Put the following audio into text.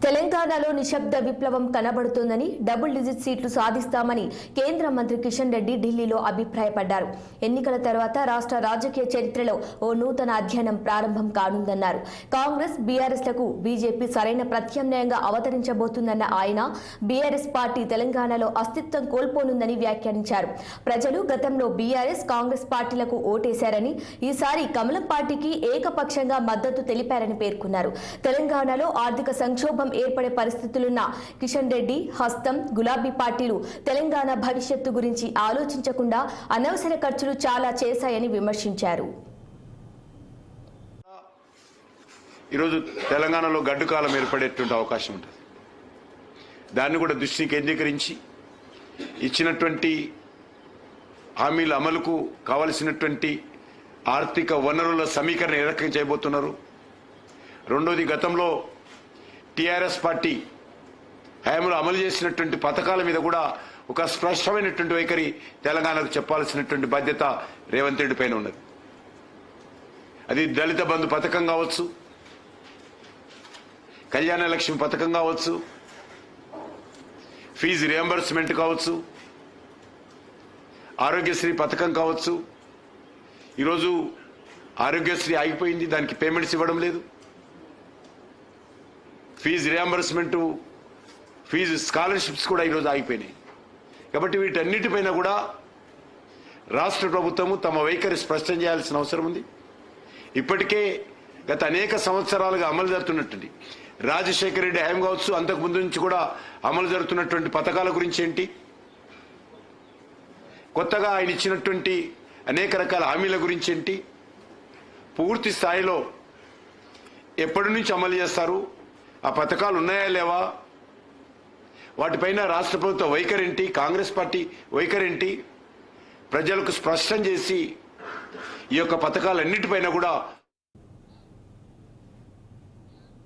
తెలంగాణలో నిశ్శబ్ద విప్లవం కనబడుతోందని డబుల్ డిజిట్ సీట్లు సాధిస్తామని కేంద్ర మంత్రి కిషన్ రెడ్డి ఢిల్లీలో అభిప్రాయపడ్డారు. ఎన్నికల తర్వాత రాష్ట్ర రాజకీయ చరిత్రలో ఓ నూతన అధ్యాయం ప్రారంభం కానుందన్నారు. కాంగ్రెస్ బీఆర్ఎస్లకు బీజేపీ సరైన ప్రత్యామ్నాయంగా అవతరించబోతుందన్న ఆయన బీఆర్ఎస్ పార్టీ తెలంగాణలో అస్తిత్వం కోల్పోనుందని వ్యాఖ్యానించారు. ప్రజలు గతంలో బీఆర్ఎస్ కాంగ్రెస్ పార్టీలకు ఓటేశారని ఈసారి కమలం పార్టీకి ఏకపక్షంగా మద్దతు తెలిపారని పేర్కొన్నారు. తెలంగాణలో ఆర్థిక సంక్షోభం ఏర్పడే పరిస్థితులున్న కిషన్ రెడ్డి హస్తం గులాబీ పార్టీలు తెలంగాణ భవిష్యత్తు గురించి ఆలోచించకుండా అనవసర ఖర్చులు చాలా చేశాయని విమర్శించారు. ఈరోజు తెలంగాణలో గడ్డు కాలం ఏర్పడేటువంటి అవకాశం ఉంటుంది. దాన్ని కూడా దృష్టిని కేంద్రీకరించి ఇచ్చినటువంటి హామీల అమలుకు కావలసినటువంటి ఆర్థిక వనరుల సమీకరణ ఏ రకంగా చేయబోతున్నారు. రెండోది, గతంలో టీఆర్ఎస్ పార్టీ హయాంలో అమలు చేసినటువంటి పథకాల మీద కూడా ఒక స్పష్టమైనటువంటి వైఖరి తెలంగాణకు చెప్పాల్సినటువంటి బాధ్యత రేవంత్ రెడ్డి పైన ఉన్నది. అది దళిత బంధు పథకం కావచ్చు, కళ్యాణ లక్ష్మి పథకం కావచ్చు, ఫీజు రియంబర్స్మెంట్ కావచ్చు, ఆరోగ్యశ్రీ పథకం కావచ్చు. ఈరోజు ఆరోగ్యశ్రీ ఆగిపోయింది, దానికి పేమెంట్స్ ఇవ్వడం లేదు. ఫీజు రియంబర్స్మెంట్, ఫీజు స్కాలర్షిప్స్ కూడా ఈరోజు ఆగిపోయినాయి. కాబట్టి వీటన్నిటిపైన కూడా రాష్ట్ర ప్రభుత్వము తమ వైఖరి స్పష్టం చేయాల్సిన అవసరం ఉంది. ఇప్పటికే గత అనేక సంవత్సరాలుగా అమలు జరుగుతున్నటువంటి రాజశేఖర రెడ్డి హయాం కావచ్చు, అంతకుముందు నుంచి కూడా అమలు జరుగుతున్నటువంటి పథకాల గురించి ఏంటి, కొత్తగా ఆయన ఇచ్చినటువంటి అనేక రకాల హామీల గురించి ఏంటి, పూర్తి స్థాయిలో ఎప్పటి నుంచి అమలు చేస్తారు, ఆ పథకాలు ఉన్నాయా లేవా, వాటిపైన రాష్ట్ర ప్రభుత్వ వైఖరేంటి, కాంగ్రెస్ పార్టీ వైఖరేంటి, ప్రజలకు స్పష్టం చేసి ఈ యొక్క పథకాలన్నిటిపైన కూడా